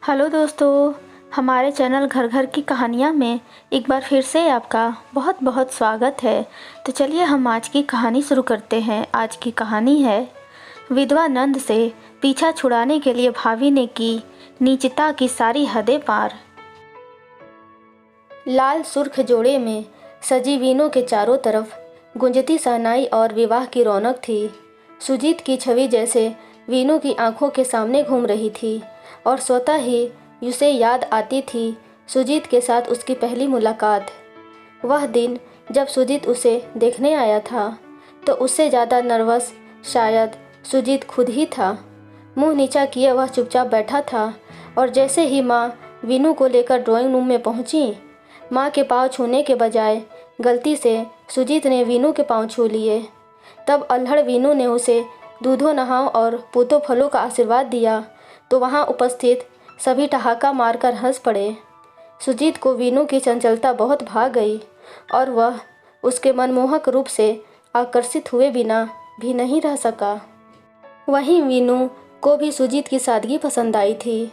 Hello दोस्तों, हमारे channel घर घर की कहानियाँ में एक बार फिर से आपका बहुत बहुत स्वागत है। तो चलिए हम आज की कहानी शुरू करते हैं। आज की कहानी है विधवा नंद से पीछा छुड़ाने के लिए भाभी ने की नीचता की सारी हदें पार। लाल सुर्ख जोड़े में सजी वीनों के चारों तरफ गूंजती शहनाई और विवाह की रौनक थी। सुजीत की छवि जैसे वीनों की आंखों के सामने घूम रही थी और स्वतः ही उसे याद आती थी सुजीत के साथ उसकी पहली मुलाकात। वह दिन जब सुजीत उसे देखने आया था तो उससे ज़्यादा नर्वस शायद सुजीत खुद ही था। मुंह नीचा किए वह चुपचाप बैठा था और जैसे ही माँ वीनू को लेकर ड्राइंग रूम में पहुंची, माँ के पाँव छूने के बजाय गलती से सुजीत ने वीनू के पाँव छू लिए। तब अल्हड़ वीनू ने उसे दूधो नहाओ और पूतो फलों का आशीर्वाद दिया तो वहाँ उपस्थित सभी ठहाका मारकर हंस पड़े। सुजीत को वीनू की चंचलता बहुत भा गई और वह उसके मनमोहक रूप से आकर्षित हुए बिना भी नहीं रह सका। वहीं वीनू को भी सुजीत की सादगी पसंद आई थी।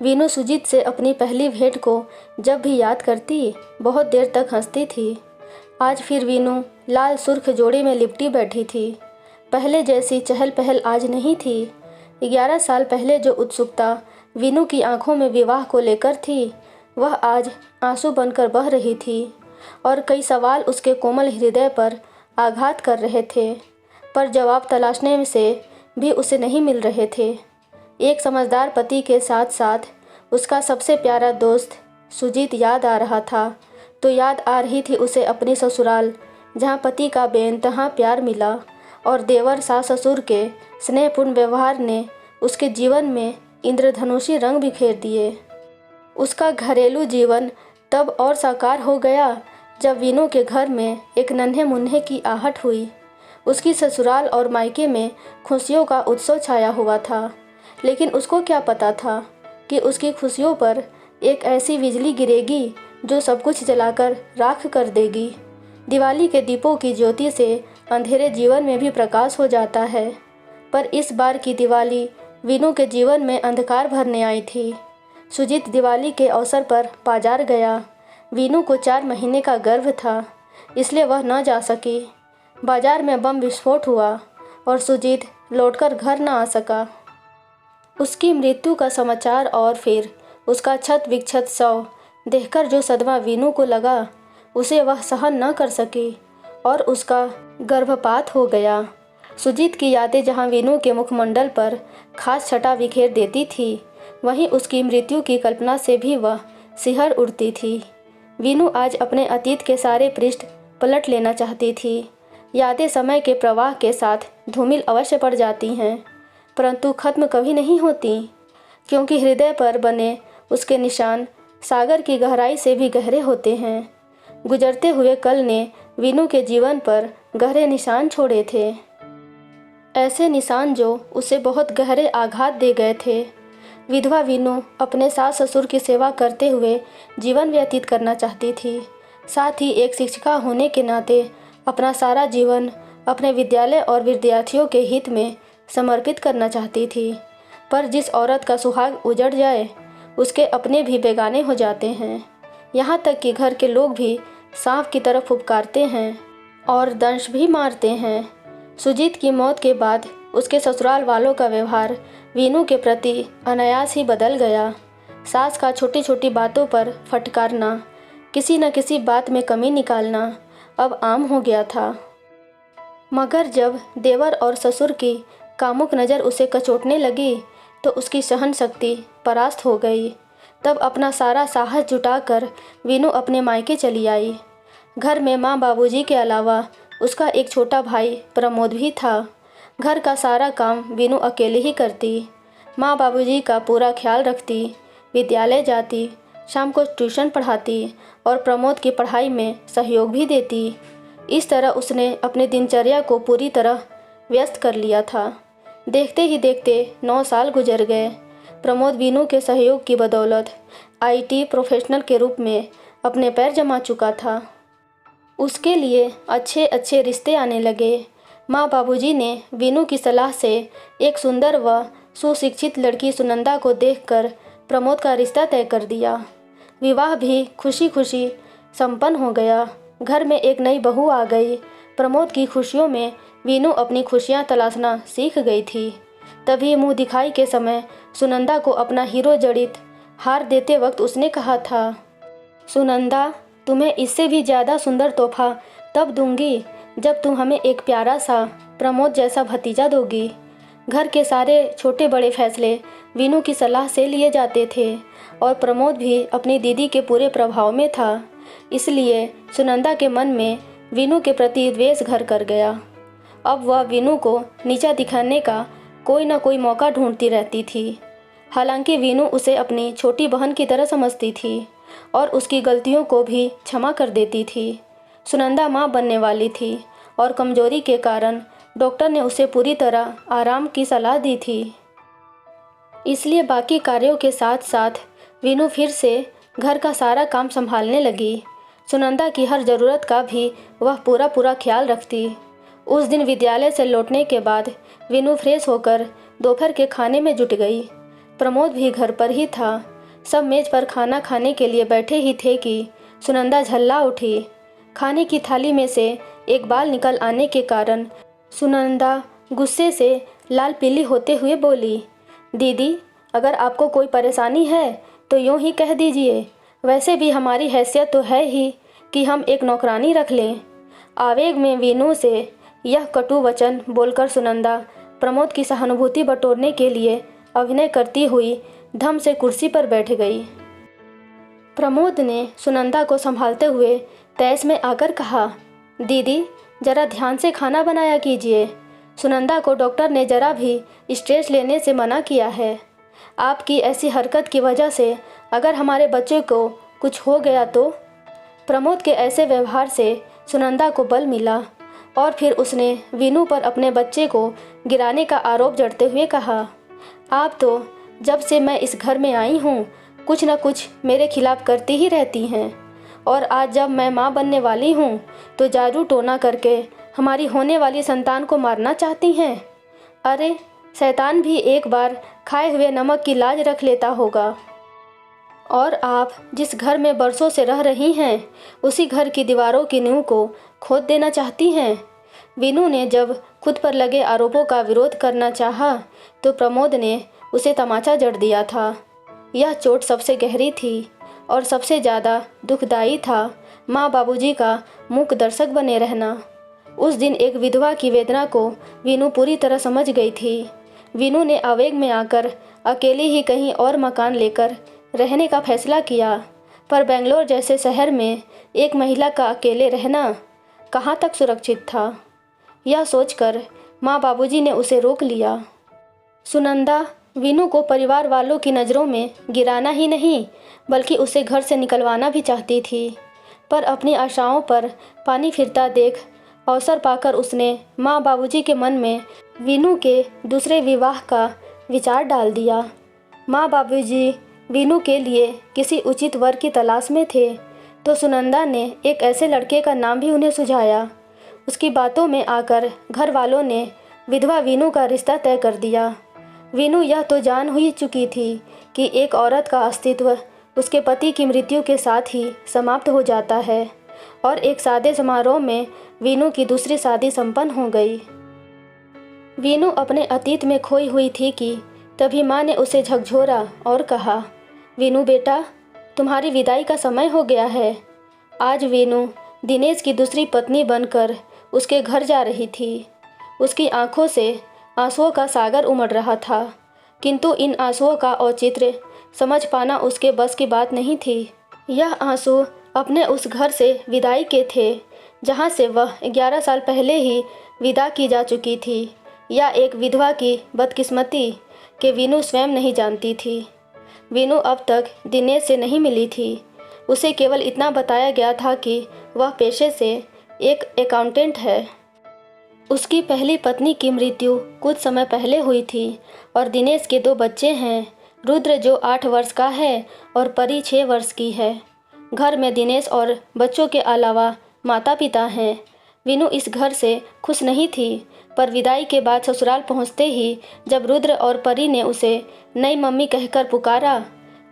वीनू सुजीत से अपनी पहली भेंट को जब भी याद करती बहुत देर तक हंसती थी। आज फिर वीनू लाल सुर्ख जोड़े में लिपटी बैठी थी। पहले जैसी चहल पहल आज नहीं थी। 11 साल पहले जो उत्सुकता वीनू की आंखों में विवाह को लेकर थी, वह आज आंसू बनकर बह रही थी और कई सवाल उसके कोमल हृदय पर आघात कर रहे थे, पर जवाब तलाशने से भी उसे नहीं मिल रहे थे। एक समझदार पति के साथ साथ उसका सबसे प्यारा दोस्त सुजीत याद आ रहा था। तो याद आ रही थी उसे अपनी ससुराल, जहाँ पति का बेइंतहा प्यार मिला और देवर सास ससुर के स्नेहपूर्ण व्यवहार ने उसके जीवन में इंद्रधनुषी रंग बिखेर दिए। उसका घरेलू जीवन तब और साकार हो गया जब वीनू के घर में एक नन्हे मुन्ने की आहट हुई। उसकी ससुराल और मायके में खुशियों का उत्सव छाया हुआ था, लेकिन उसको क्या पता था कि उसकी खुशियों पर एक ऐसी बिजली गिरेगी जो सब कुछ जलाकर राख कर देगी। दिवाली के दीपों की ज्योति से अंधेरे जीवन में भी प्रकाश हो जाता है, पर इस बार की दिवाली वीनू के जीवन में अंधकार भरने आई थी। सुजीत दिवाली के अवसर पर बाजार गया। वीनू को 4 महीने का गर्भ था, इसलिए वह न जा सकी। बाजार में बम विस्फोट हुआ और सुजीत लौटकर घर न आ सका। उसकी मृत्यु का समाचार और फिर उसका छत विक्षत शव देखकर जो सदमा वीनू को लगा, उसे वह सहन न कर सकी और उसका गर्भपात हो गया। सुजीत की यादें जहां वीनू के मुखमंडल पर खास छटा बिखेर देती थी, वहीं उसकी मृत्यु की कल्पना से भी वह सिहर उठती थी। वीनू आज अपने अतीत के सारे पृष्ठ पलट लेना चाहती थी। यादें समय के प्रवाह के साथ धूमिल अवश्य पड़ जाती हैं, परंतु खत्म कभी नहीं होती, क्योंकि हृदय पर बने उसके निशान सागर की गहराई से भी गहरे होते हैं। गुजरते हुए कल ने वीनू के जीवन पर गहरे निशान छोड़े थे, ऐसे निशान जो उसे बहुत गहरे आघात दे गए थे। विधवा वीनू अपने सास ससुर की सेवा करते हुए जीवन व्यतीत करना चाहती थी। साथ ही एक शिक्षिका होने के नाते अपना सारा जीवन अपने विद्यालय और विद्यार्थियों के हित में समर्पित करना चाहती थी। पर जिस औरत का सुहाग उजड़ जाए, उसके अपने भी बेगाने हो जाते हैं। यहाँ तक कि घर के लोग भी सांप की तरह फुफकारते हैं और दंश भी मारते हैं। सुजीत की मौत के बाद उसके ससुराल वालों का व्यवहार वीनू के प्रति अनायास ही बदल गया। सास का छोटी छोटी बातों पर फटकारना, किसी न किसी बात में कमी निकालना अब आम हो गया था। मगर जब देवर और ससुर की कामुक नज़र उसे कचोटने लगी तो उसकी सहन शक्ति परास्त हो गई। तब अपना सारा साहस जुटाकर वीनू अपने मायके चली आई। घर में माँ बाबूजी के अलावा उसका एक छोटा भाई प्रमोद भी था। घर का सारा काम वीनू अकेले ही करती। माँ बाबूजी का पूरा ख्याल रखती, विद्यालय जाती, शाम को ट्यूशन पढ़ाती और प्रमोद की पढ़ाई में सहयोग भी देती। इस तरह उसने अपनी दिनचर्या को पूरी तरह व्यस्त कर लिया था। देखते ही देखते 9 साल गुजर गए। प्रमोद वीनू के सहयोग की बदौलत IT प्रोफेशनल के रूप में अपने पैर जमा चुका था। उसके लिए अच्छे अच्छे रिश्ते आने लगे। माँ बाबूजी ने वीनू की सलाह से एक सुंदर व सुशिक्षित लड़की सुनंदा को देखकर प्रमोद का रिश्ता तय कर दिया। विवाह भी खुशी खुशी संपन्न हो गया। घर में एक नई बहू आ गई। प्रमोद की खुशियों में वीनू अपनी खुशियाँ तलाशना सीख गई थी। तभी मुँह दिखाई के समय सुनंदा को अपना हीरो जड़ित हार देते वक्त उसने कहा था, सुनंदा, तुम्हें इससे भी ज़्यादा सुंदर तोहफा तब दूंगी जब तुम हमें एक प्यारा सा प्रमोद जैसा भतीजा दोगी। घर के सारे छोटे बड़े फैसले वीनू की सलाह से लिए जाते थे और प्रमोद भी अपनी दीदी के पूरे प्रभाव में था। इसलिए सुनंदा के मन में वीनू के प्रति द्वेष घर कर गया। अब वह वीनू को नीचा दिखाने का कोई न कोई मौका ढूंढती रहती थी। हालांकि वीनू उसे अपनी छोटी बहन की तरह समझती थी और उसकी गलतियों को भी क्षमा कर देती थी। सुनंदा माँ बनने वाली थी और कमजोरी के कारण डॉक्टर ने उसे पूरी तरह आराम की सलाह दी थी। इसलिए बाकी कार्यों के साथ साथ वीनू फिर से घर का सारा काम संभालने लगी। सुनंदा की हर ज़रूरत का भी वह पूरा ख्याल रखती। उस दिन विद्यालय से लौटने के बाद वीनू फ्रेश होकर दोपहर के खाने में जुट गई। प्रमोद भी घर पर ही था। सब मेज पर खाना खाने के लिए बैठे ही थे कि सुनंदा झल्ला उठी। खाने की थाली में से एक बाल निकल आने के कारण सुनंदा गुस्से से लाल पीली होते हुए बोली, दीदी, अगर आपको कोई परेशानी है तो यूँ ही कह दीजिए। वैसे भी हमारी हैसियत तो है ही कि हम एक नौकरानी रख लें। आवेग में वीनू से यह कटु वचन बोलकर सुनंदा प्रमोद की सहानुभूति बटोरने के लिए अभिनय करती हुई धम से कुर्सी पर बैठ गई। प्रमोद ने सुनंदा को संभालते हुए तैस में आकर कहा, दीदी, जरा ध्यान से खाना बनाया कीजिए। सुनंदा को डॉक्टर ने जरा भी स्ट्रेस लेने से मना किया है। आपकी ऐसी हरकत की वजह से अगर हमारे बच्चे को कुछ हो गया तो। प्रमोद के ऐसे व्यवहार से सुनंदा को बल मिला और फिर उसने वीनू पर अपने बच्चे को गिराने का आरोप जड़ते हुए कहा, आप तो जब से मैं इस घर में आई हूँ कुछ न कुछ मेरे खिलाफ करती ही रहती हैं और आज जब मैं माँ बनने वाली हूँ तो जादू टोना करके हमारी होने वाली संतान को मारना चाहती हैं। अरे, शैतान भी एक बार खाए हुए नमक की लाज रख लेता होगा। और आप जिस घर में बरसों से रह रही हैं उसी घर की दीवारों की नींव को खोद देना चाहती हैं। वीनू ने जब खुद पर लगे आरोपों का विरोध करना चाहा तो प्रमोद ने उसे तमाचा जड़ दिया था। यह चोट सबसे गहरी थी और सबसे ज़्यादा दुखदाई था माँ बाबूजी का मूक दर्शक बने रहना। उस दिन एक विधवा की वेदना को वीनू पूरी तरह समझ गई थी। वीनू ने आवेग में आकर अकेली ही कहीं और मकान लेकर रहने का फैसला किया, पर बेंगलोर जैसे शहर में एक महिला का अकेले रहना कहाँ तक सुरक्षित था। यह सोचकर माँ बाबूजी ने उसे रोक लिया। सुनंदा वीनू को परिवार वालों की नज़रों में गिराना ही नहीं बल्कि उसे घर से निकलवाना भी चाहती थी, पर अपनी आशाओं पर पानी फिरता देख अवसर पाकर उसने माँ बाबूजी के मन में वीनू के दूसरे विवाह का विचार डाल दिया। माँ बाबूजी वीनू के लिए किसी उचित वर की तलाश में थे तो सुनंदा ने एक ऐसे लड़के का नाम भी उन्हें सुझाया। उसकी बातों में आकर घर वालों ने विधवा वीनू का रिश्ता तय कर दिया। वीनू यह तो जान ही चुकी थी कि एक औरत का अस्तित्व उसके पति की मृत्यु के साथ ही समाप्त हो जाता है और एक सादे समारोह में वीनू की दूसरी शादी संपन्न हो गई। वीनू अपने अतीत में खोई हुई थी कि तभी माँ ने उसे झकझोरा और कहा, वीनू बेटा, तुम्हारी विदाई का समय हो गया है। आज वीनू दिनेश की दूसरी पत्नी बनकर उसके घर जा रही थी। उसकी आंखों से आंसुओं का सागर उमड़ रहा था, किंतु इन आंसुओं का औचित्य समझ पाना उसके बस की बात नहीं थी। यह आंसू अपने उस घर से विदाई के थे जहाँ से वह 11 साल पहले ही विदा की जा चुकी थी। या एक विधवा की बदकिस्मती के वीनू स्वयं नहीं जानती थी। वीनू अब तक दिनेश से नहीं मिली थी। उसे केवल इतना बताया गया था कि वह पेशे से एक अकाउंटेंट है। उसकी पहली पत्नी की मृत्यु कुछ समय पहले हुई थी और दिनेश के 2 बच्चे हैं, रुद्र जो 8 वर्ष का है और परी 6 वर्ष की है। घर में दिनेश और बच्चों के अलावा माता पिता हैं। वीनू इस घर से खुश नहीं थी, पर विदाई के बाद ससुराल पहुंचते ही जब रुद्र और परी ने उसे नई मम्मी कहकर पुकारा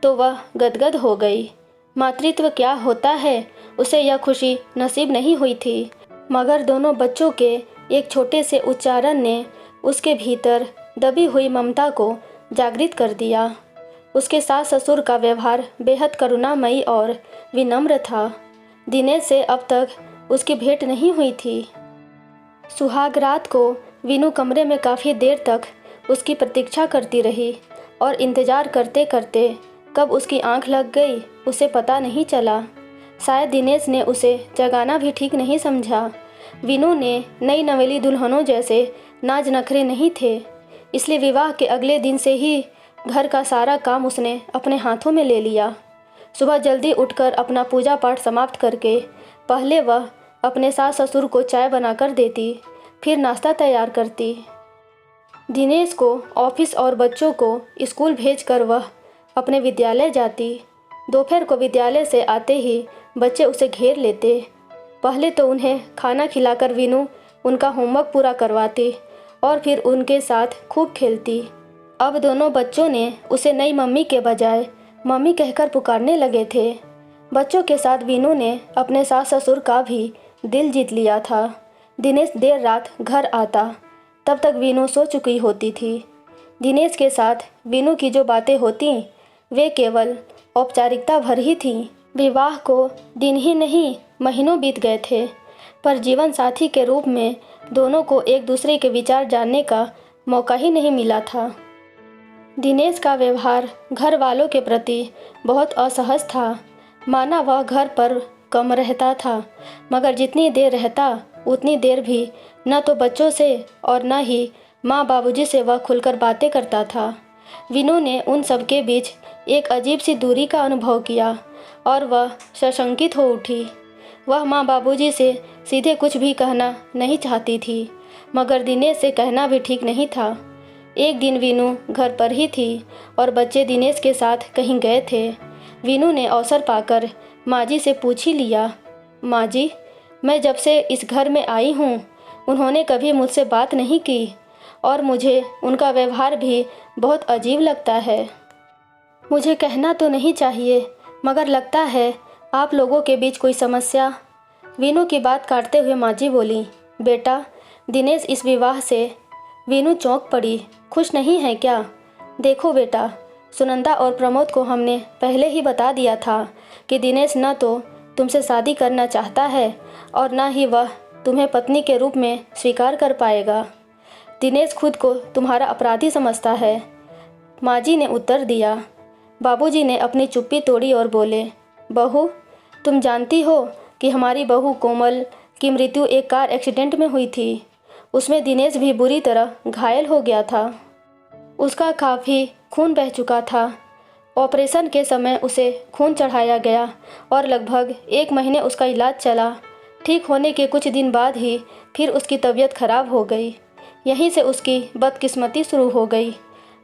तो वह गदगद हो गई। मातृत्व क्या होता है उसे यह खुशी नसीब नहीं हुई थी, मगर दोनों बच्चों के एक छोटे से उच्चारण ने उसके भीतर दबी हुई ममता को जागृत कर दिया। उसके सास ससुर का व्यवहार बेहद करुणामयी और विनम्र था। दिनेश से अब तक उसकी भेंट नहीं हुई थी। सुहाग रात को वीनू कमरे में काफ़ी देर तक उसकी प्रतीक्षा करती रही और इंतज़ार करते करते कब उसकी आंख लग गई उसे पता नहीं चला। शायद दिनेश ने उसे जगाना भी ठीक नहीं समझा। वीनू ने नई नवेली दुल्हनों जैसे नाज नखरे नहीं थे, इसलिए विवाह के अगले दिन से ही घर का सारा काम उसने अपने हाथों में ले लिया। सुबह जल्दी उठकर अपना पूजा पाठ समाप्त करके पहले वह अपने सास ससुर को चाय बनाकर देती, फिर नाश्ता तैयार करती। दिनेश को ऑफिस और बच्चों को स्कूल भेजकर वह अपने विद्यालय जाती। दोपहर को विद्यालय से आते ही बच्चे उसे घेर लेते। पहले तो उन्हें खाना खिलाकर वीनू उनका होमवर्क पूरा करवाती और फिर उनके साथ खूब खेलती। अब दोनों बच्चों ने उसे नई मम्मी के बजाय मम्मी कहकर पुकारने लगे थे। बच्चों के साथ वीनू ने अपने सास ससुर का भी दिल जीत लिया था। दिनेश देर रात घर आता, तब तक वीनू सो चुकी होती थी। दिनेश के साथ वीनू की जो बातें होती वे केवल औपचारिकता भर ही थीं। विवाह को दिन ही नहीं महीनों बीत गए थे, पर जीवन साथी के रूप में दोनों को एक दूसरे के विचार जानने का मौका ही नहीं मिला था। दिनेश का व्यवहार घर वालों के प्रति बहुत असहज था। माना वह घर पर कम रहता था, मगर जितनी देर रहता उतनी देर भी न तो बच्चों से और न ही माँ बाबूजी से वह खुलकर बातें करता था। वीनू ने उन सब के बीच एक अजीब सी दूरी का अनुभव किया और वह सशंकित हो उठी। वह माँ बाबूजी से सीधे कुछ भी कहना नहीं चाहती थी, मगर दिनेश से कहना भी ठीक नहीं था। एक दिन वीनू घर पर ही थी और बच्चे दिनेश के साथ कहीं गए थे। वीनू ने अवसर पाकर माँ जी से पूछ ही लिया, माँ जी, मैं जब से इस घर में आई हूँ उन्होंने कभी मुझसे बात नहीं की और मुझे उनका व्यवहार भी बहुत अजीब लगता है। मुझे कहना तो नहीं चाहिए, मगर लगता है आप लोगों के बीच कोई समस्या। वीनू की बात काटते हुए माँ जी बोली, बेटा, दिनेश इस विवाह से। वीनू चौंक पड़ी। खुश नहीं है क्या? देखो बेटा, सुनंदा और प्रमोद को हमने पहले ही बता दिया था कि दिनेश न तो तुमसे शादी करना चाहता है और न ही वह तुम्हें पत्नी के रूप में स्वीकार कर पाएगा। दिनेश खुद को तुम्हारा अपराधी समझता है, माँ जी ने उत्तर दिया। बाबूजी ने अपनी चुप्पी तोड़ी और बोले, बहू, तुम जानती हो कि हमारी बहू कोमल की मृत्यु एक कार एक्सीडेंट में हुई थी। उसमें दिनेश भी बुरी तरह घायल हो गया था। उसका काफ़ी खून बह चुका था। ऑपरेशन के समय उसे खून चढ़ाया गया और लगभग 1 महीने उसका इलाज चला। ठीक होने के कुछ दिन बाद ही फिर उसकी तबीयत खराब हो गई। यहीं से उसकी बदकिस्मती शुरू हो गई।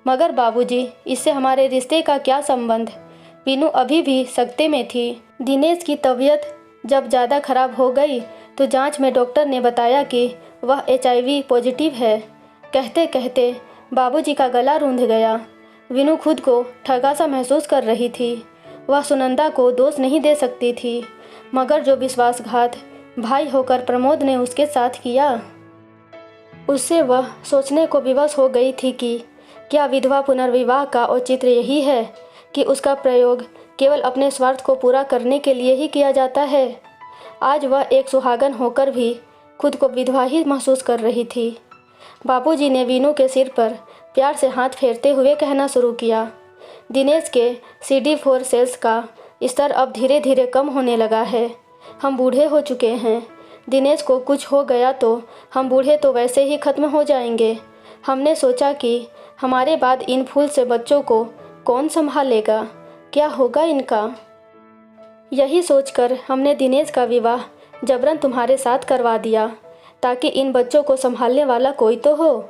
मगर बाबूजी, इससे हमारे रिश्ते का क्या संबंध? वीनू अभी भी सकते में थी। दिनेश की तबीयत जब ज़्यादा खराब हो गई तो जांच में डॉक्टर ने बताया कि वह HIV पॉजिटिव है। कहते कहते बाबूजी का गला रूंध गया। वीनू खुद को ठगा सा महसूस कर रही थी। वह सुनंदा को दोष नहीं दे सकती थी, मगर जो विश्वासघात भाई होकर प्रमोद ने उसके साथ किया, उससे वह सोचने को विवश हो गई थी कि क्या विधवा पुनर्विवाह का औचित्य यही है कि उसका प्रयोग केवल अपने स्वार्थ को पूरा करने के लिए ही किया जाता है। आज वह एक सुहागन होकर भी खुद को विधवा ही महसूस कर रही थी। बाबूजी ने वीनू के सिर पर प्यार से हाथ फेरते हुए कहना शुरू किया, दिनेश के CD4 सेल्स का स्तर अब धीरे धीरे कम होने लगा है। हम बूढ़े हो चुके हैं। दिनेश को कुछ हो गया तो हम बूढ़े तो वैसे ही ख़त्म हो जाएंगे। हमने सोचा कि हमारे बाद इन फूल से बच्चों को कौन संभालेगा, क्या होगा इनका। यही सोचकर हमने दिनेश का विवाह जबरन तुम्हारे साथ करवा दिया ताकि इन बच्चों को संभालने वाला कोई तो हो।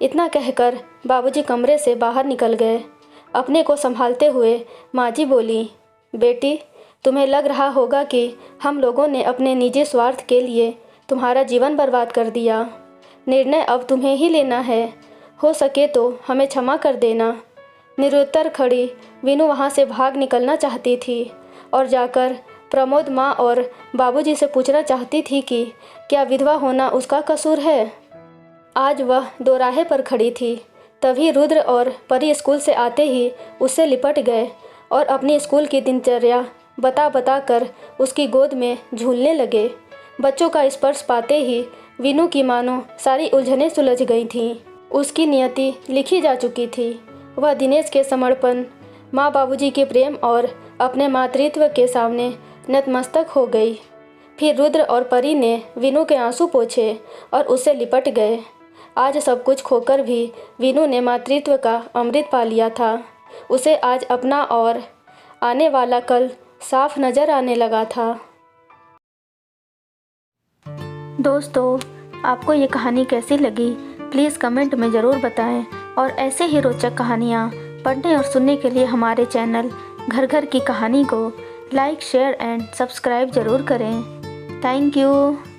इतना कहकर बाबूजी कमरे से बाहर निकल गए। अपने को संभालते हुए माँ जी बोली, बेटी, तुम्हें लग रहा होगा कि हम लोगों ने अपने निजी स्वार्थ के लिए तुम्हारा जीवन बर्बाद कर दिया। निर्णय अब तुम्हें ही लेना है। हो सके तो हमें क्षमा कर देना। निरुत्तर खड़ी वीनू वहाँ से भाग निकलना चाहती थी और जाकर प्रमोद माँ और बाबूजी से पूछना चाहती थी कि क्या विधवा होना उसका कसूर है। आज वह दोराहे पर खड़ी थी। तभी रुद्र और परी स्कूल से आते ही उससे लिपट गए और अपनी स्कूल की दिनचर्या बता बता कर उसकी गोद में झूलने लगे। बच्चों का स्पर्श पाते ही वीनू की मानो सारी उलझनें सुलझ गई थीं। उसकी नियति लिखी जा चुकी थी। वह दिनेश के समर्पण, माँ बाबूजी के प्रेम और अपने मातृत्व के सामने नतमस्तक हो गई। फिर रुद्र और परी ने वीनू के आंसू पोंछे और उससे लिपट गए। आज सब कुछ खोकर भी वीनू ने मातृत्व का अमृत पा लिया था। उसे आज अपना और आने वाला कल साफ नज़र आने लगा था। दोस्तों, आपको ये कहानी कैसी लगी प्लीज़ कमेंट में ज़रूर बताएं और ऐसे ही रोचक कहानियाँ पढ़ने और सुनने के लिए हमारे चैनल घर घर की कहानी को लाइक, शेयर एंड सब्सक्राइब ज़रूर करें। Thank you.